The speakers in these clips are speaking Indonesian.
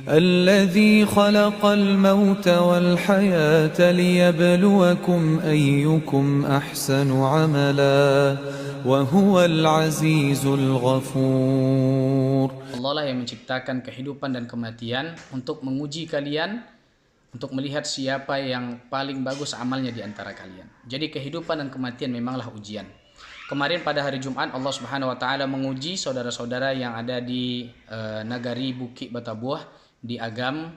الذي خلق الموت والحياة ليبلوكم أيكم أحسن عملا وهو العزيز الغفور. Allah lah yang menciptakan kehidupan dan kematian untuk menguji kalian, untuk melihat siapa yang paling bagus amalnya di antara kalian. Jadi kehidupan dan kematian memanglah ujian. Kemarin pada hari Jumat Allah Subhanahu wa taala menguji saudara-saudara yang ada di Nagari Bukit Batabuah di Agam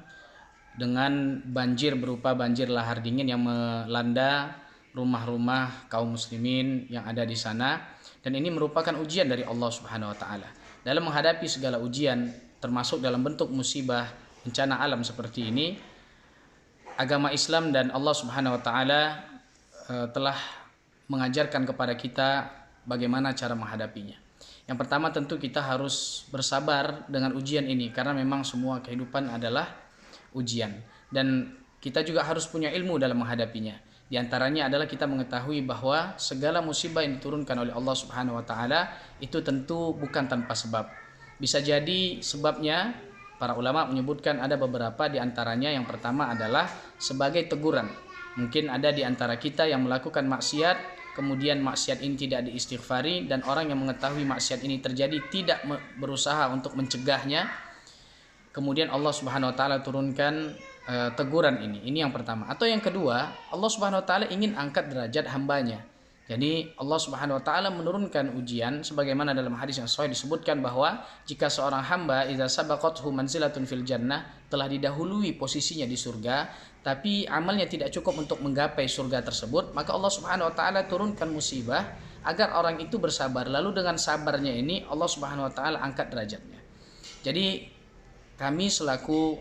dengan banjir berupa banjir lahar dingin yang melanda rumah-rumah kaum muslimin yang ada di sana, dan ini merupakan ujian dari Allah Subhanahu wa taala. Dalam menghadapi segala ujian termasuk dalam bentuk musibah bencana alam seperti ini, agama Islam dan Allah Subhanahu wa taala telah mengajarkan kepada kita bagaimana cara menghadapinya. Yang pertama tentu kita harus bersabar dengan ujian ini karena memang semua kehidupan adalah ujian, dan kita juga harus punya ilmu dalam menghadapinya. Di antaranya adalah kita mengetahui bahwa segala musibah yang diturunkan oleh Allah Subhanahu wa taala itu tentu bukan tanpa sebab. Bisa jadi sebabnya para ulama menyebutkan ada beberapa, di antaranya yang pertama adalah sebagai teguran. Mungkin ada di antara kita yang melakukan maksiat, kemudian maksiat ini tidak diistighfari, dan orang yang mengetahui maksiat ini terjadi tidak berusaha untuk mencegahnya. Kemudian Allah Subhanahu wa taala turunkan teguran ini. Ini yang pertama. Atau yang kedua, Allah Subhanahu wa taala ingin angkat derajat hambanya. Jadi Allah Subhanahu wa taala menurunkan ujian sebagaimana dalam hadis yang sahih disebutkan bahwa jika seorang hamba idza sabaqathu manzilatun fil jannah, telah didahului posisinya di surga, tapi amalnya tidak cukup untuk menggapai surga tersebut, maka Allah Subhanahu wa taala turunkan musibah agar orang itu bersabar. Lalu dengan sabarnya ini Allah Subhanahu wa taala angkat derajatnya. Jadi kami selaku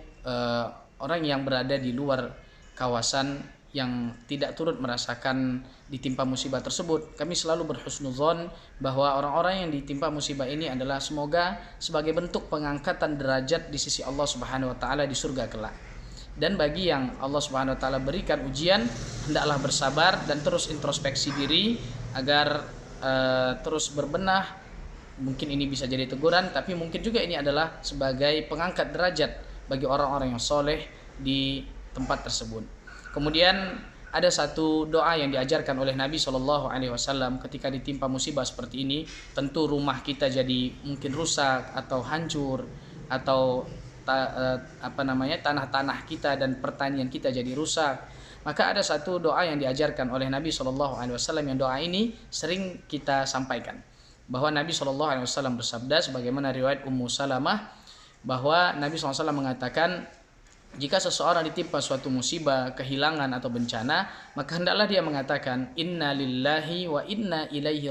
orang yang berada di luar kawasan yang tidak turut merasakan ditimpa musibah tersebut, kami selalu berhusnudzon bahwa orang-orang yang ditimpa musibah ini adalah semoga sebagai bentuk pengangkatan derajat di sisi Allah Subhanahu wa taala di surga kelak. Dan bagi yang Allah Subhanahu wa taala berikan ujian, hendaklah bersabar dan terus introspeksi diri agar terus berbenah. Mungkin ini bisa jadi teguran, tapi mungkin juga ini adalah sebagai pengangkat derajat bagi orang-orang yang soleh di tempat tersebut. Kemudian ada satu doa yang diajarkan oleh Nabi SAW ketika ditimpa musibah seperti ini. Tentu rumah kita jadi mungkin rusak atau hancur, atau tanah-tanah kita dan pertanian kita jadi rusak. Maka ada satu doa yang diajarkan oleh Nabi SAW, yang doa ini sering kita sampaikan. Bahwa Nabi SAW bersabda sebagaimana riwayat Ummu Salamah, bahwa Nabi SAW mengatakan, jika seseorang ditimpa suatu musibah, kehilangan atau bencana, maka hendaklah dia mengatakan inna lillahi wa inna ilaihi